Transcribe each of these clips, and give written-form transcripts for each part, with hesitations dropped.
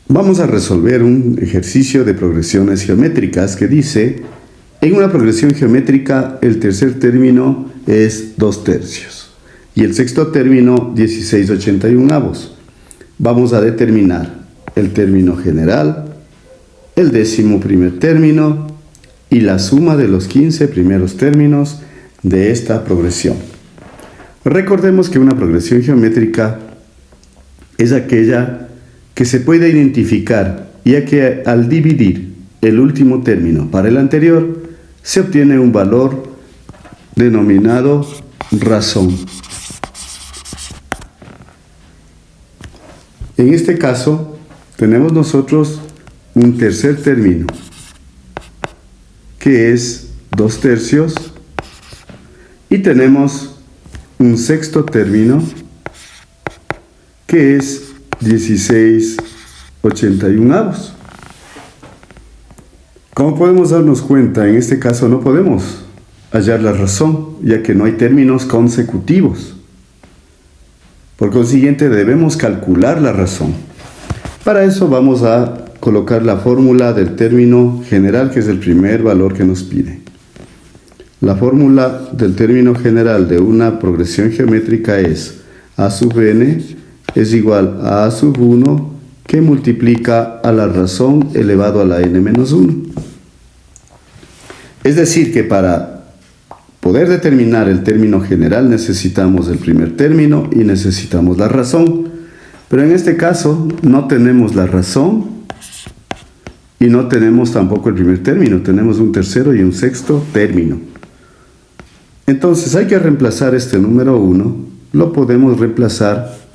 Vamos a resolver un ejercicio de progresiones geométricas que dice, en una progresión geométrica el tercer término es 2/3 y el sexto término 16/81. Vamos a determinar el término general, el 11º término y la suma de los 15 primeros términos de esta progresión. Recordemos que una progresión geométrica es aquella que se puede identificar, ya que al dividir el último término para el anterior, se obtiene un valor denominado razón. En este caso, tenemos nosotros un tercer término, que es 2/3, y tenemos un sexto término, que es 16/81. Como podemos darnos cuenta, en este caso no podemos hallar la razón, ya que no hay términos consecutivos. Por consiguiente, debemos calcular la razón. Para eso vamos a colocar la fórmula del término general, que es el primer valor que nos pide. La fórmula del término general de una progresión geométrica es a sub n es igual a a sub 1 que multiplica a la razón elevado a la n menos 1. Es decir, que para poder determinar el término general necesitamos el primer término y necesitamos la razón. Pero en este caso no tenemos la razón y no tenemos tampoco el primer término, tenemos un tercero y un sexto término. Entonces hay que reemplazar este número 1, lo podemos reemplazar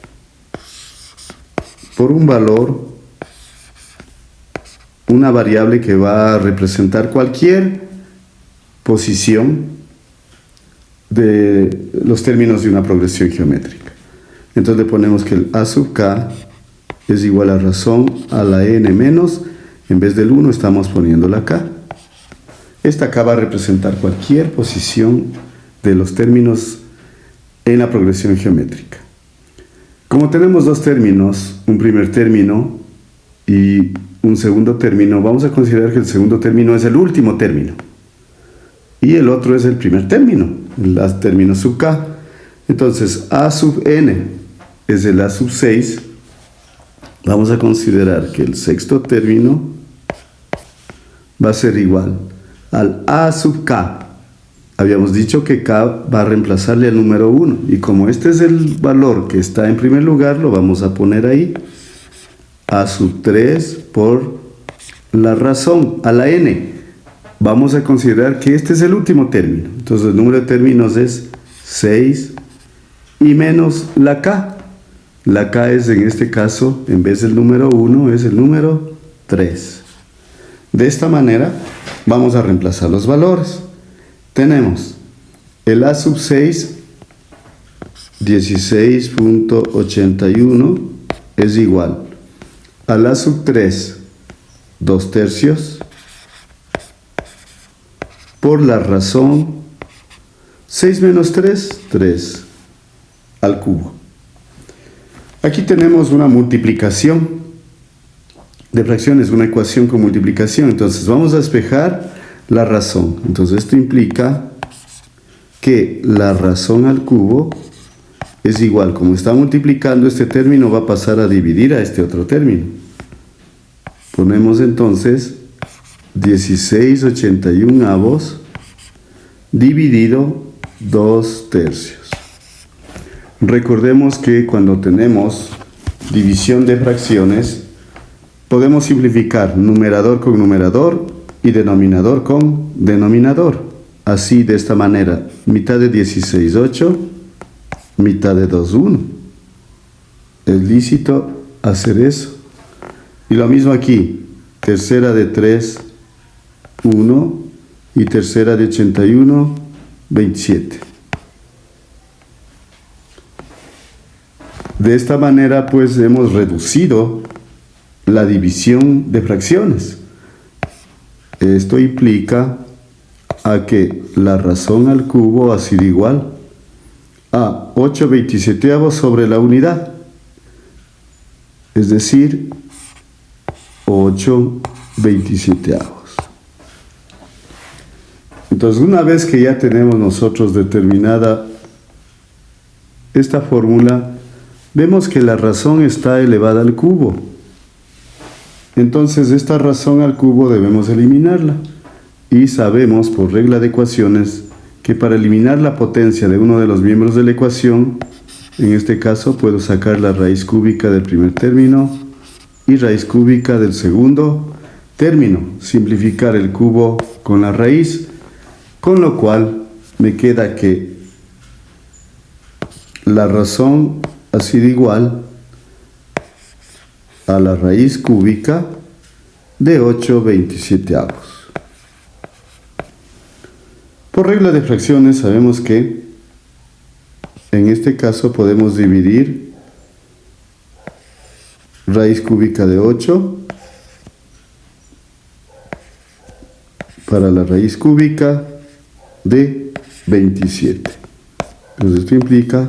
por un valor, una variable que va a representar cualquier posición de los términos de una progresión geométrica. Entonces le ponemos que el a sub k es igual a razón a la n menos, en vez del 1 estamos poniendo la k. Esta k va a representar cualquier posición de los términos en la progresión geométrica. Como tenemos dos términos, un primer término y un segundo término, vamos a considerar que el segundo término es el último término y el otro es el primer término, el término sub k. Entonces a sub n es el a sub 6. Vamos a considerar que el sexto término va a ser igual al a sub k. Habíamos dicho que k va a reemplazarle al número 1, y como este es el valor que está en primer lugar, lo vamos a poner ahí, a sub 3 por la razón, a la n. Vamos a considerar que este es el último término, entonces el número de términos es 6 y menos la k. La k es, en este caso, en vez del número 1, es el número 3. De esta manera vamos a reemplazar los valores. Tenemos el a sub 6, 16/81, es igual al a sub 3, 2/3, por la razón 6 menos 3, 3 al cubo. Aquí tenemos una multiplicación de fracciones, una ecuación con multiplicación. Entonces vamos a despejar la razón. Entonces esto implica que la razón al cubo es igual, como está multiplicando, este término va a pasar a dividir a este otro término. Ponemos entonces 16/81 dividido 2/3. Recordemos que cuando tenemos división de fracciones, podemos simplificar numerador con numerador y denominador con denominador. Así, de esta manera, mitad de 16/8, mitad de 2/1. Es lícito hacer eso. Y lo mismo aquí, tercera de 3/1 y tercera de 81/27. De esta manera, pues, hemos reducido la división de fracciones. Esto implica a que la razón al cubo ha sido igual a 8/27 sobre la unidad. Es decir, 8/27. Entonces, una vez que ya tenemos nosotros determinada esta fórmula, vemos que la razón está elevada al cubo. Entonces, esta razón al cubo debemos eliminarla. Y sabemos por regla de ecuaciones que para eliminar la potencia de uno de los miembros de la ecuación, en este caso puedo sacar la raíz cúbica del primer término y raíz cúbica del segundo término, simplificar el cubo con la raíz, con lo cual me queda que la razón ha sido igual a la raíz cúbica de 8/27. Por regla de fracciones sabemos que en este caso podemos dividir raíz cúbica de 8 para la raíz cúbica de 27. Entonces esto implica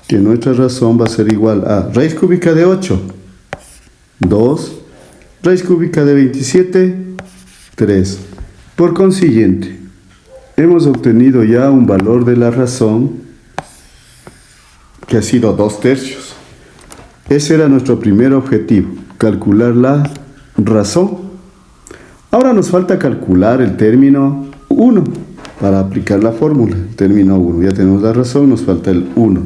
que nuestra razón va a ser igual a raíz cúbica de 8, 2, raíz cúbica de 27, 3. Por consiguiente, hemos obtenido ya un valor de la razón que ha sido 2/3. Ese era nuestro primer objetivo, calcular la razón. Ahora nos falta calcular el término 1 para aplicar la fórmula. El término 1, ya tenemos la razón, nos falta el 1.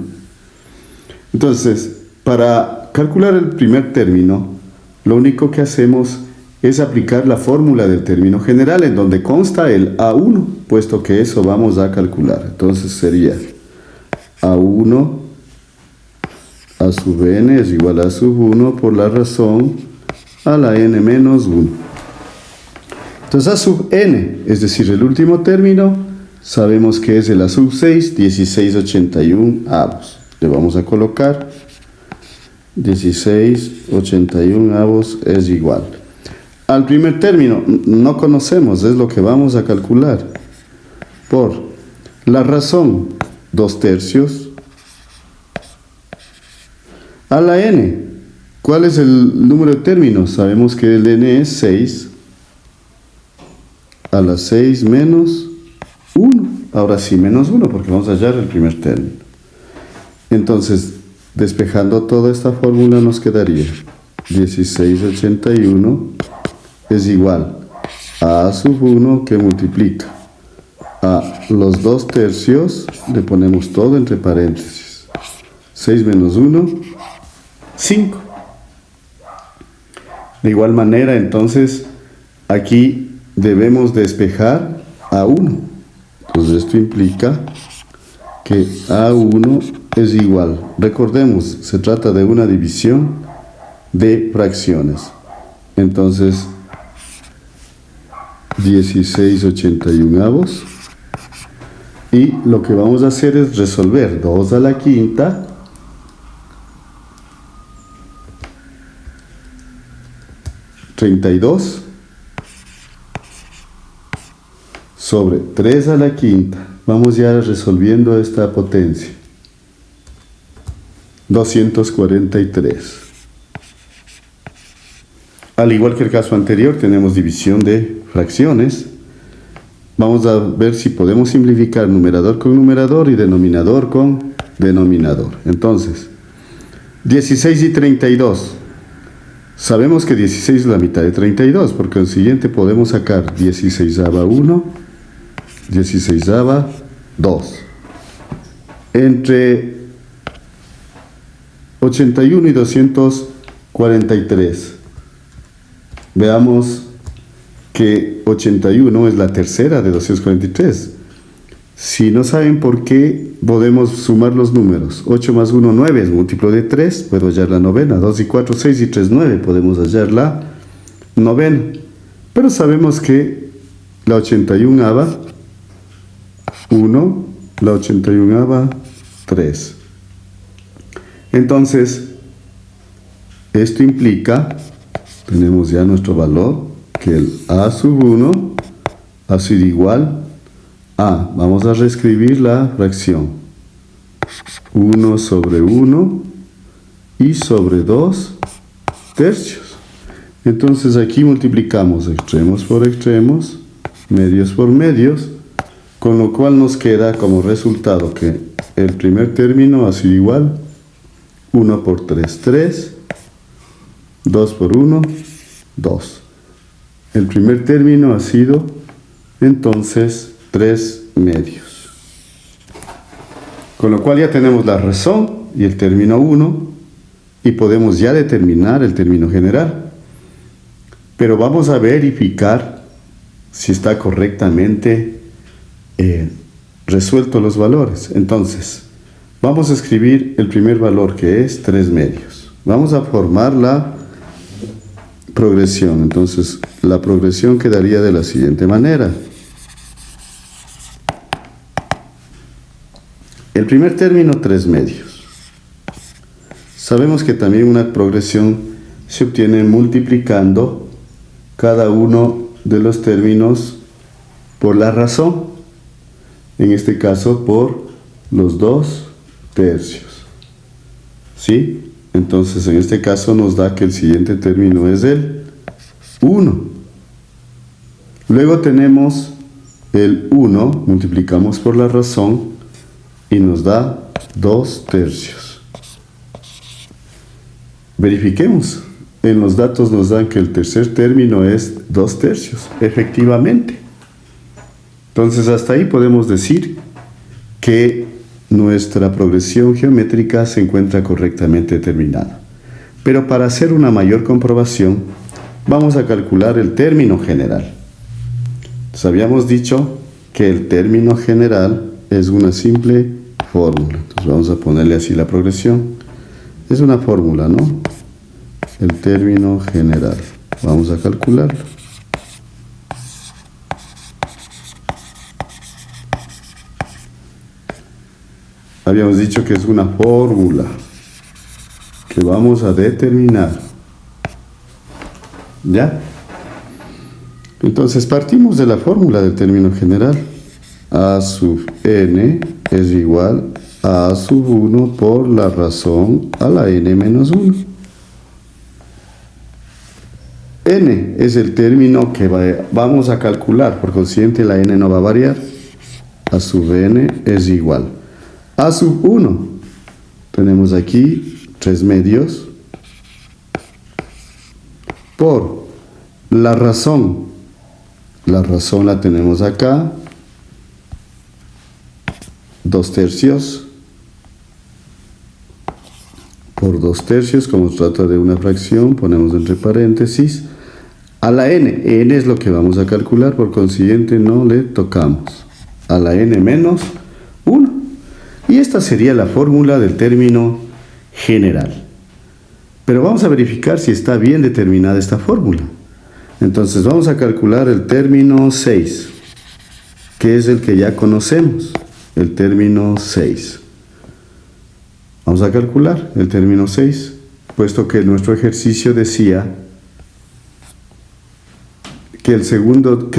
Entonces, para calcular el primer término, lo único que hacemos es aplicar la fórmula del término general en donde consta el A1, puesto que eso vamos a calcular. Entonces sería A1 A sub n es igual a A sub 1 por la razón a la n menos 1. Entonces A sub n, es decir, el último término, sabemos que es el A sub 6, 16/81. Le vamos a colocar 16/81 es igual. Al primer término no conocemos, es lo que vamos a calcular. Por la razón 2/3 a la n. ¿Cuál es el número de términos? Sabemos que el n es 6 a la 6 menos 1. Ahora sí, menos 1 porque vamos a hallar el primer término. Entonces, despejando toda esta fórmula nos quedaría 16/81 es igual a sub 1 que multiplica a los 2/3, le ponemos todo entre paréntesis, 6 menos 1, 5. De igual manera, entonces, aquí debemos despejar A1. Entonces esto implica que A1 es igual, recordemos, se trata de una división de fracciones. Entonces, 16/81. Y lo que vamos a hacer es resolver 2 a la quinta (32) sobre 3 a la quinta. Vamos ya resolviendo esta potencia. 243. Al igual que el caso anterior, tenemos división de fracciones. Vamos a ver si podemos simplificar numerador con numerador y denominador con denominador. Entonces, 16 y 32. Sabemos que 16 es la mitad de 32, por consiguiente podemos sacar 16/1, 16/2. Entre 81 y 243. Veamos que 81 es la tercera de 243. Si no saben por qué, podemos sumar los números. 8 más 1, 9 es múltiplo de 3, puedo hallar la novena. 2 y 4, 6 y 3, 9, podemos hallar la novena. Pero sabemos que la 81ava, 1, la 81ava, 3. Entonces, esto implica, tenemos ya nuestro valor, que el A sub 1 ha sido igual a, vamos a reescribir la fracción, 1 sobre 1 y sobre 2/3. Entonces aquí multiplicamos extremos por extremos, medios por medios, con lo cual nos queda como resultado que el primer término va a ser igual 1 por 3, 3, 2 por 1, 2. El primer término ha sido entonces 3 medios. Con lo cual ya tenemos la razón y el término 1 y podemos ya determinar el término general. Pero vamos a verificar si está correctamente resuelto los valores. Entonces, vamos a escribir el primer valor que es 3 medios. Vamos a formar la progresión. Entonces, la progresión quedaría de la siguiente manera. El primer término, 3 medios. Sabemos que también una progresión se obtiene multiplicando cada uno de los términos por la razón, en este caso por los 2 tercios. ¿Sí? Entonces en este caso nos da que el siguiente término es el 1. Luego tenemos el 1, multiplicamos por la razón y nos da 2 tercios. Verifiquemos. En los datos nos dan que el tercer término es 2 tercios, efectivamente. Entonces hasta ahí podemos decir que nuestra progresión geométrica se encuentra correctamente determinada. Pero para hacer una mayor comprobación, vamos a calcular el término general. Entonces habíamos dicho que el término general es una simple fórmula. Entonces vamos a ponerle así la progresión. Es una fórmula, ¿no? El término general. Vamos a calcularlo. Habíamos dicho que es una fórmula que vamos a determinar. ¿Ya? Entonces partimos de la fórmula del término general. A sub n es igual a sub 1 por la razón a la n menos 1. N es el término que vamos a calcular, por consiguiente la n no va a variar. A sub n es igual a sub 1. Tenemos aquí 3 medios por la razón. La razón la tenemos acá, 2 tercios por 2 tercios, como se trata de una fracción, ponemos entre paréntesis. A la n es lo que vamos a calcular, por consiguiente no le tocamos. A la n menos 1. Y esta sería la fórmula del término general. Pero vamos a verificar si está bien determinada esta fórmula. Entonces vamos a calcular el término 6, que es el que ya conocemos, el término 6. Vamos a calcular el término 6, puesto que nuestro ejercicio decía que el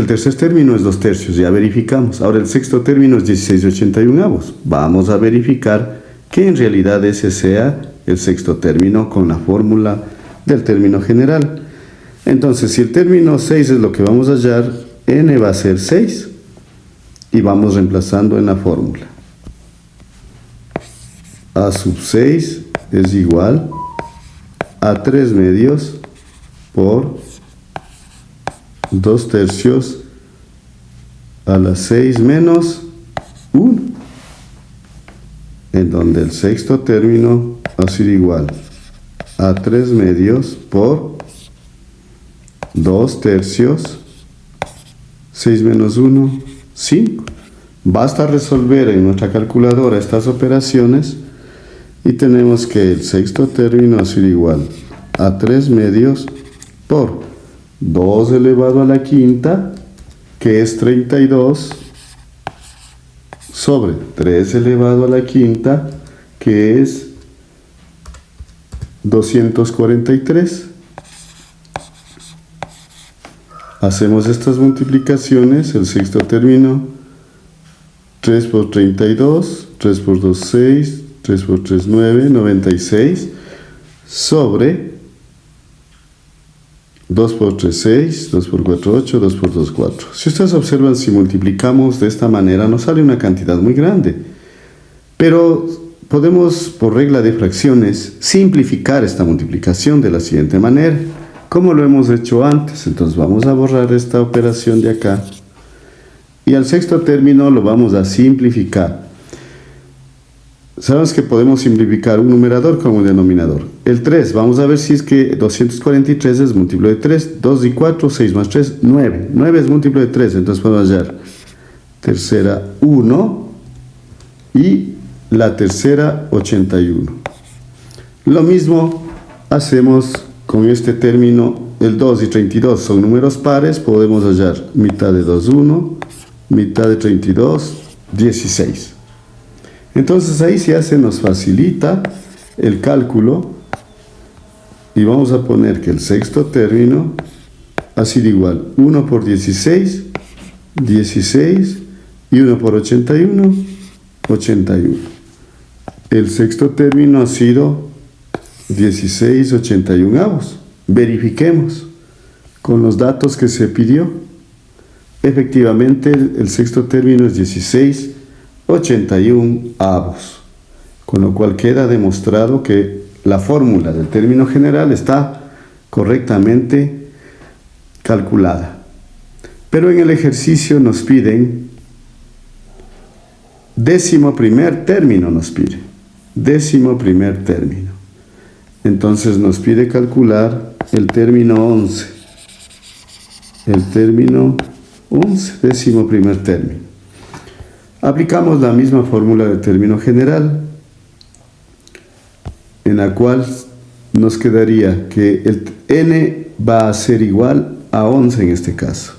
tercer término es 2 tercios, ya verificamos. Ahora el sexto término es 16/81. Vamos a verificar que en realidad ese sea el sexto término con la fórmula del término general. Entonces, si el término 6 es lo que vamos a hallar, n va a ser 6 y vamos reemplazando en la fórmula. A sub 6 es igual a 3 medios por 2 tercios a la 6 menos 1, en donde el sexto término va a ser igual a 3 medios por 2 tercios, 6 menos 1, 5. Basta resolver en nuestra calculadora estas operaciones y tenemos que el sexto término va a ser igual a 3 medios por 2 elevado a la quinta, que es 32, sobre 3 elevado a la quinta, que es 243. Hacemos estas multiplicaciones, el sexto término, 3 por 32, 3 por 2, 6, 3 por 3, 9, 96, sobre 2 por 3, 6, 2 por 4, 8, 2 por 2, 4. Si ustedes observan, si multiplicamos de esta manera, nos sale una cantidad muy grande. Pero podemos, por regla de fracciones, simplificar esta multiplicación de la siguiente manera, como lo hemos hecho antes. Entonces vamos a borrar esta operación de acá. Y al sexto término lo vamos a simplificar. Sabemos que podemos simplificar un numerador con un denominador. El 3, vamos a ver si es que 243 es múltiplo de 3. 2 y 4, 6 más 3, 9. 9 es múltiplo de 3, entonces podemos hallar tercera 1 y la tercera 81. Lo mismo hacemos con este término. El 2 y 32 son números pares, podemos hallar mitad de 2, 1, mitad de 32, 16. Entonces ahí ya se nos facilita el cálculo y vamos a poner que el sexto término ha sido igual 1 por 16, 16 y 1 por 81, 81. El sexto término ha sido 16 81avos. Verifiquemos con los datos que se pidió. Efectivamente, el sexto término es 16 81avos, con lo cual queda demostrado que la fórmula del término general está correctamente calculada. Pero en el ejercicio nos piden décimo primer término, décimo primer término. Entonces nos pide calcular el término 11, décimo primer término. Aplicamos la misma fórmula de término general, en la cual nos quedaría que el n va a ser igual a 11 en este caso.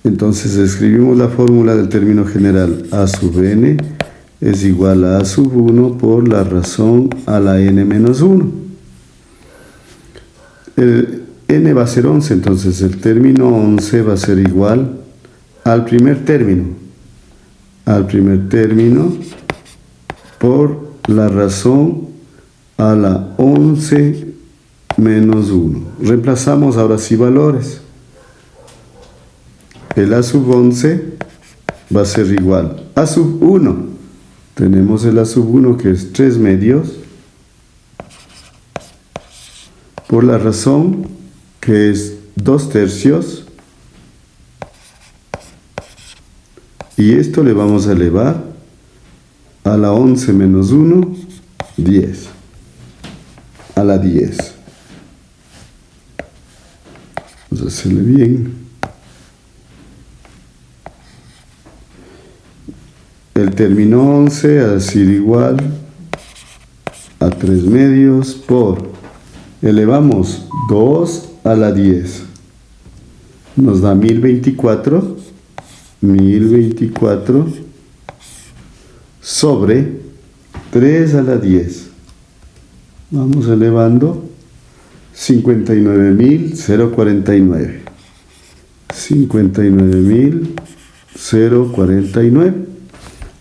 Entonces escribimos la fórmula del término general. A sub n es igual a sub 1 por la razón a la n menos 1. El n va a ser 11, entonces el término 11 va a ser igual al primer término por la razón a la 11 menos 1. Reemplazamos ahora sí valores. El a sub 11 va a ser igual a sub 1. Tenemos el a sub 1 que es 3 medios por la razón que es 2 tercios. Y esto le vamos a elevar a la 11 menos 1, 10. A la 10. Vamos a hacerle bien. El término 11 ha sido igual a 3 medios por, elevamos 2 a la 10. Nos da 1024 sobre 3 a la 10. Vamos elevando 59.049. 59.049.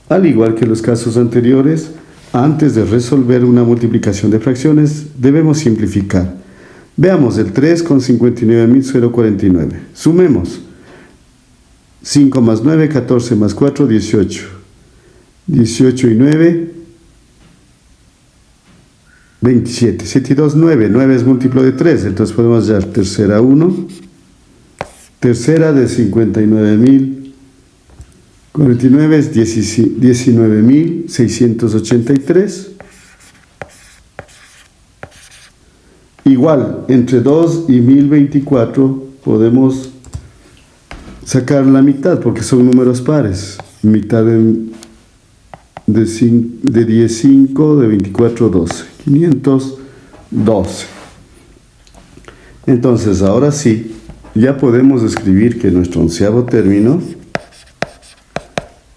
Al igual que los casos anteriores, antes de resolver una multiplicación de fracciones, debemos simplificar. Veamos el 3 con 59.049. Sumemos. 5 más 9, 14 más 4, 18. 18 y 9, 27. 7 y 2, 9. 9 es múltiplo de 3, entonces podemos hallar tercera 1. Tercera de 59.049 es 19.683. Igual, entre 2 y 1024 podemos sacar la mitad porque son números pares. Mitad de 10, 5, de 24, 12. 512. Entonces, ahora sí, ya podemos escribir que nuestro onceavo término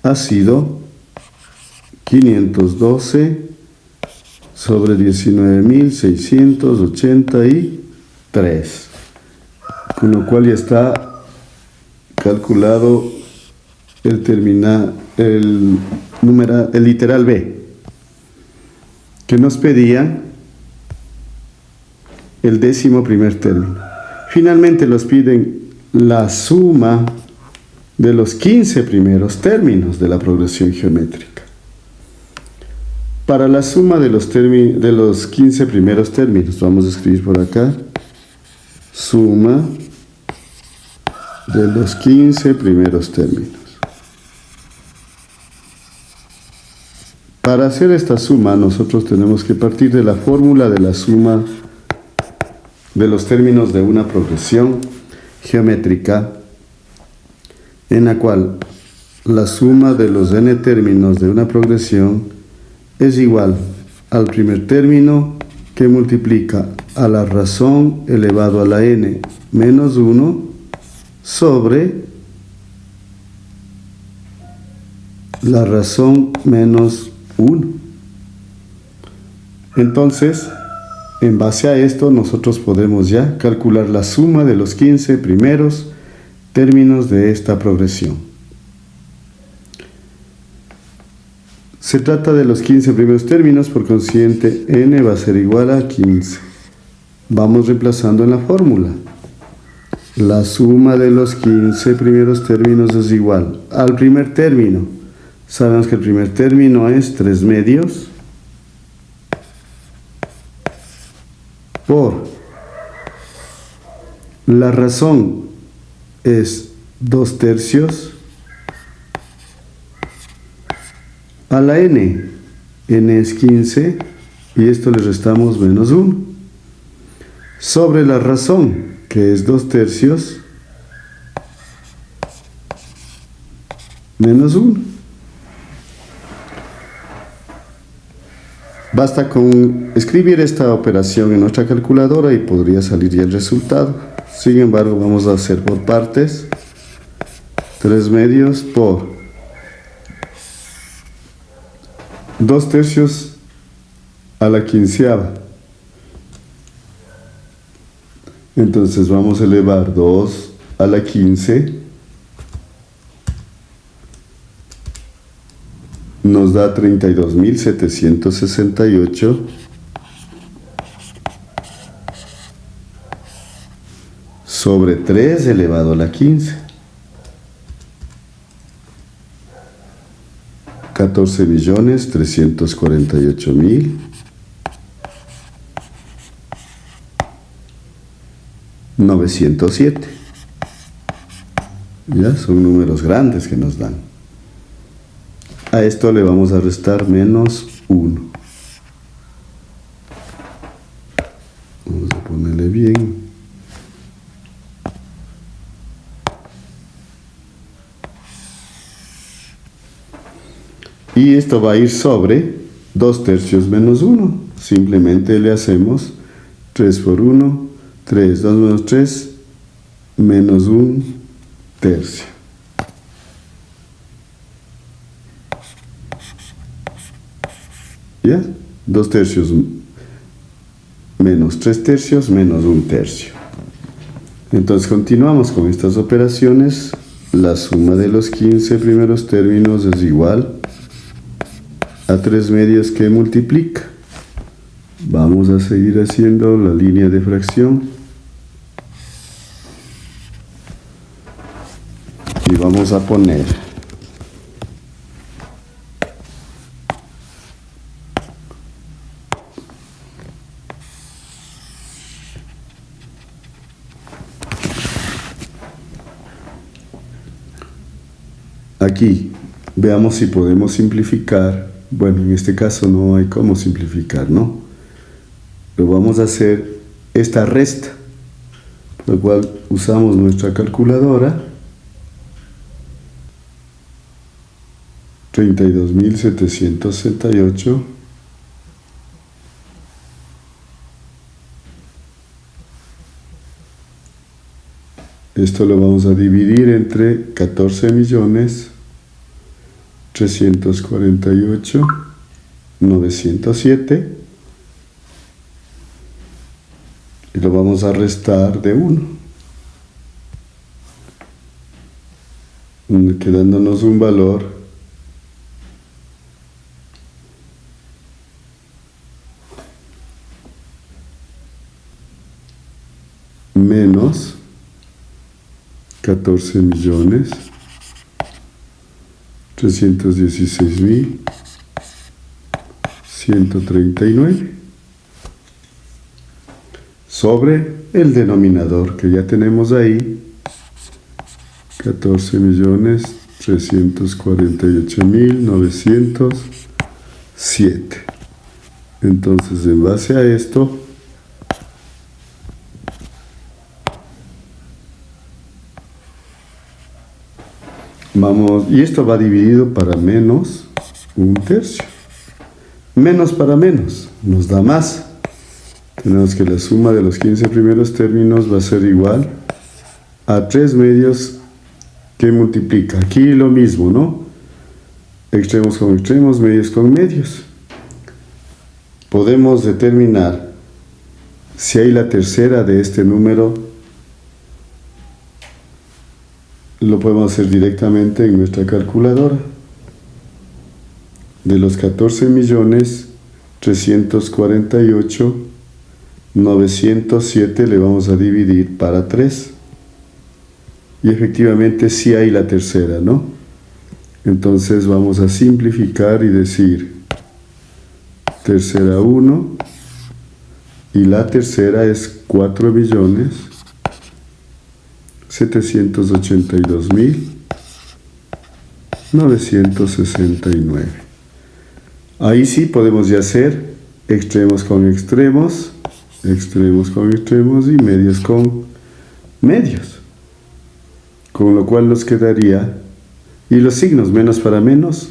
ha sido 512 sobre 19.683, con lo cual ya está calculado el literal B, que nos pedía el 11º término. Finalmente nos piden la suma de los 15 primeros términos de la progresión geométrica. Para la suma de los 15 primeros términos, vamos a escribir por acá, suma de los 15 primeros términos. Para hacer esta suma, nosotros tenemos que partir de la fórmula de la suma de los términos de una progresión geométrica, en la cual la suma de los n términos de una progresión es igual al primer término que multiplica a la razón elevado a la n menos 1 sobre la razón menos 1. Entonces, en base a esto, nosotros podemos ya calcular la suma de los 15 primeros términos de esta progresión. Se trata de los 15 primeros términos, por consiguiente, n va a ser igual a 15. Vamos reemplazando en la fórmula. La suma de los 15 primeros términos es igual al primer término. Sabemos que el primer término es 3 medios por la razón es 2 tercios a la n. N es 15 y esto le restamos menos 1 sobre la razón que es 2 tercios menos 1. Basta con escribir esta operación en nuestra calculadora y podría salir ya el resultado. Sin embargo, vamos a hacer por partes. 3 medios por 2 tercios a la quinceava. Entonces vamos a elevar 2 a la 15. Nos da 32.768 sobre 3 elevado a la 15. 14.348.907. Ya son números grandes que nos dan. A esto le vamos a restar menos 1. Vamos a ponerle bien. Y esto va a ir sobre 2 tercios menos 1. Simplemente le hacemos 3 por 1, 3, 2 menos 3, menos 1 tercio. ¿Ya? 2 tercios menos 3 tercios menos 1 tercio. Entonces continuamos con estas operaciones. La suma de los 15 primeros términos es igual a 3 medios que multiplica. Vamos a seguir haciendo la línea de fracción. Y vamos a poner aquí, veamos si podemos simplificar. Bueno, en este caso no hay cómo simplificar, ¿no? Pero vamos a hacer esta resta, por lo cual usamos nuestra calculadora. 32.768 esto lo vamos a dividir entre 14.348.907 y lo vamos a restar de 1, quedándonos un valor menos 14.316.139 sobre el denominador que ya tenemos ahí, 14.348.907. Entonces, en base a esto, vamos, y esto va dividido para menos 1/3. Menos para menos nos da más. Tenemos que la suma de los 15 primeros términos va a ser igual a 3 medios que multiplica. Aquí lo mismo, ¿no? Extremos con extremos, medios con medios. Podemos determinar si hay la tercera de este número. Lo podemos hacer directamente en nuestra calculadora. De los 14.348.907 le vamos a dividir para 3. Y efectivamente sí hay la tercera, ¿no? Entonces vamos a simplificar y decir tercera 1 y la tercera es 4.782.969. Ahí sí podemos ya hacer extremos con extremos y medios con medios. Con lo cual nos quedaría, y los signos menos para menos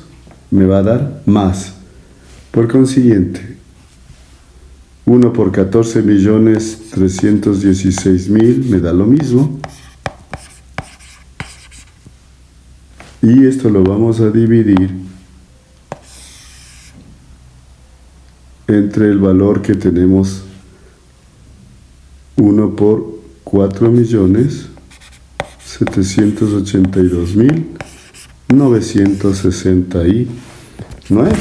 me va a dar más. Por consiguiente, 1 por 14.316.000 me da lo mismo. Y esto lo vamos a dividir entre el valor que tenemos, 1 por 4.782.969.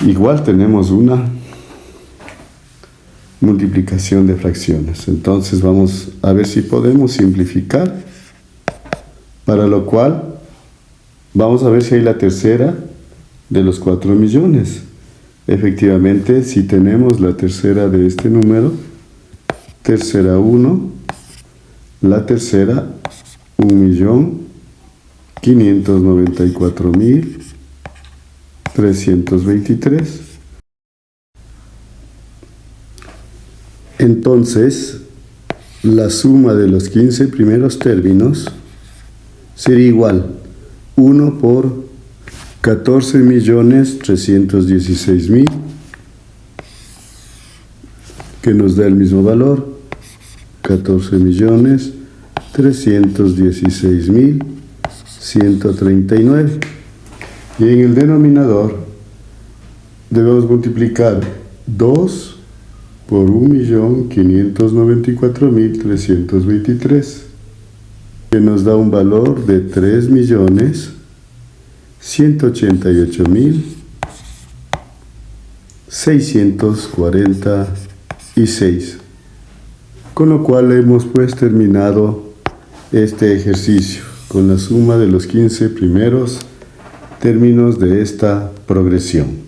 Igual tenemos una multiplicación de fracciones. Entonces vamos a ver si podemos simplificar, para lo cual vamos a ver si hay la tercera de los 4 millones. Efectivamente, si tenemos la tercera de este número, tercera 1, la tercera 1.594.323. Entonces, la suma de los 15 primeros términos sería igual 1 por 14.316.000, que nos da el mismo valor, 14.316.139. Y en el denominador debemos multiplicar 2 por 1.594.323, que nos da un valor de 3.188.646. Con lo cual hemos pues terminado este ejercicio con la suma de los 15 primeros términos de esta progresión.